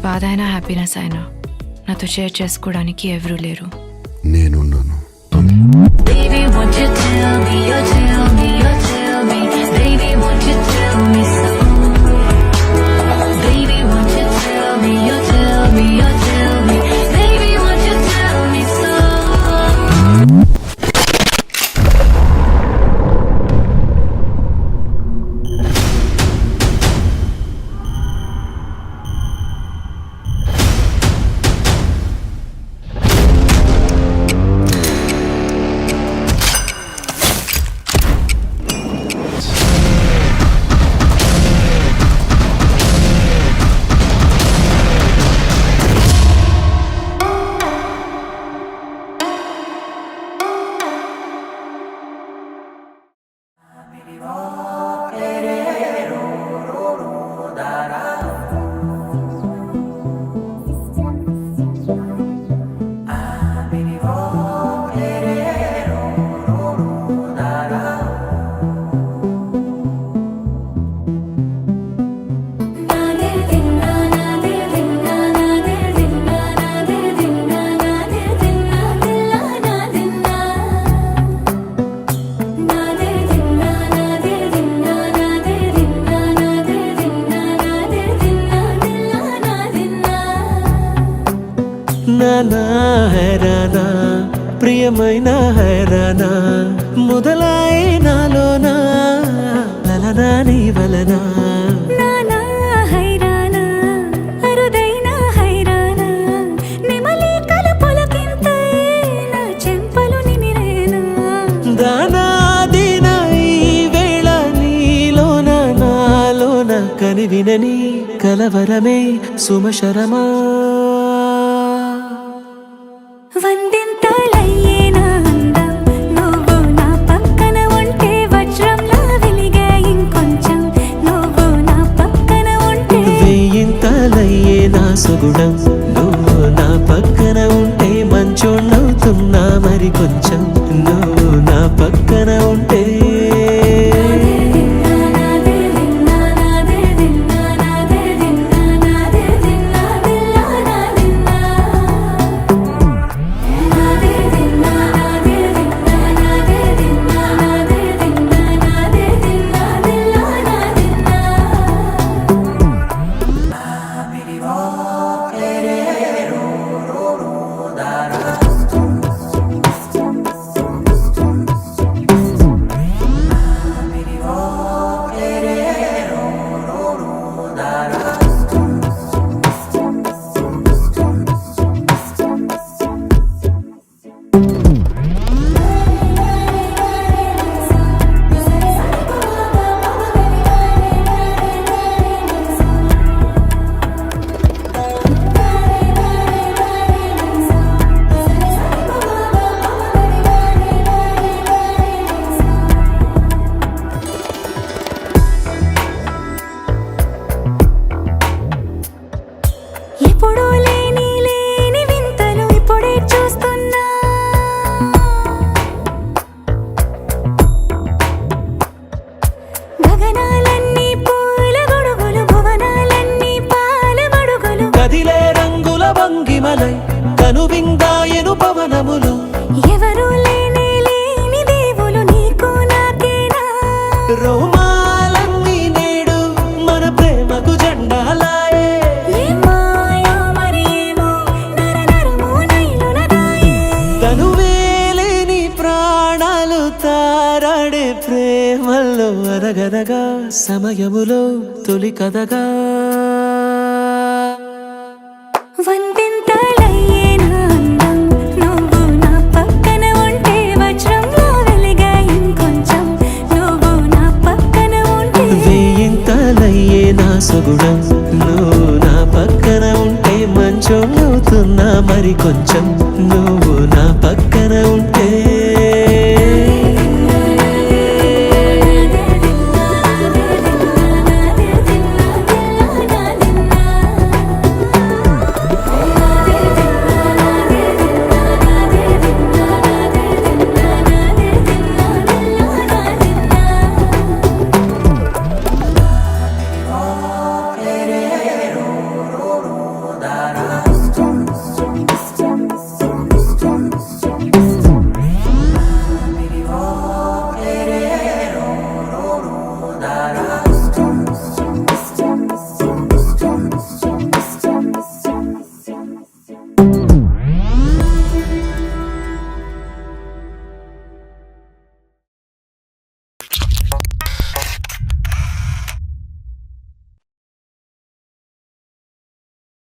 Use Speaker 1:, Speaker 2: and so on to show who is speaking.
Speaker 1: బాధ అయినా హ్యాపీనెస్ అయినా నాతో షేర్ చేసుకోవడానికి ఎవరూ లేరు.
Speaker 2: నేనున్నాను.
Speaker 3: Baby, won't you tell me, oh tell me, oh tell me. Baby, won't you tell me so? Baby, won't you tell me, oh tell me, oh tell me. Baby, won't you tell me so?
Speaker 4: నానా హైరానా ప్రియమైన హైరానా మొదలాయి నాలోనా లలనా నీ వలనా
Speaker 3: నానా హైరానా అరుదైన హైరానా నెమలి కలపులకింతై నా చెంపలు నిమిరేనా
Speaker 4: దానాదిన ఈ వేళ నీలోన నాలోన కనివినని కలవరమే సుమశరమా
Speaker 3: వందింతలయ్యేనా అందం నువ్వు నా పక్కన ఉంటే వజ్రంలా వెలిగే ఇంకొంచెం నువ్వు నా పక్కన ఉంటే
Speaker 4: వెయ్యింతలయ్యే నా సుగుణం నువ్వు నా పక్కన ఉంటే మంచోళ్ళవుతున్నా మరి కొంచెం నువ్వు నా పక్కన ఉంటే
Speaker 3: ఎప్పుడూ లేని వింతలు ఇప్పుడే చూస్తున్నా గగనాలన్నీ పూల గొడుగులు భువనాలన్నీ పాల మడుగులు
Speaker 4: కదిలే రంగుల భంగిమలై కనువిందాయను పవనములు
Speaker 3: ఎవరూ లేని దేవులు నీకు నాకేనా
Speaker 4: రోమాలన్నీ నేడు మన ప్రేమకు జెండాలాయే
Speaker 3: ఏ మాయో మరి ఏమో నరనరమో నైలున దాయే
Speaker 4: తనువేలేని ప్రాణాలు తారాడే ప్రేమల్లో అరగరగా సమయములో తొలి కథగా
Speaker 3: వందింతలయ్యేనా అందం నువ్వు నా పక్కన ఉంటే వజ్రంలా వెలిగే ఇంకొంచెం నువ్వు నా పక్కన ఉంటే
Speaker 4: వెయ్యింతలయ్యే నా సుగుణం నువ్వు నా పక్కన ఉంటే మంచోళ్ళవుతున్నా మరి కొంచెం నువ్వు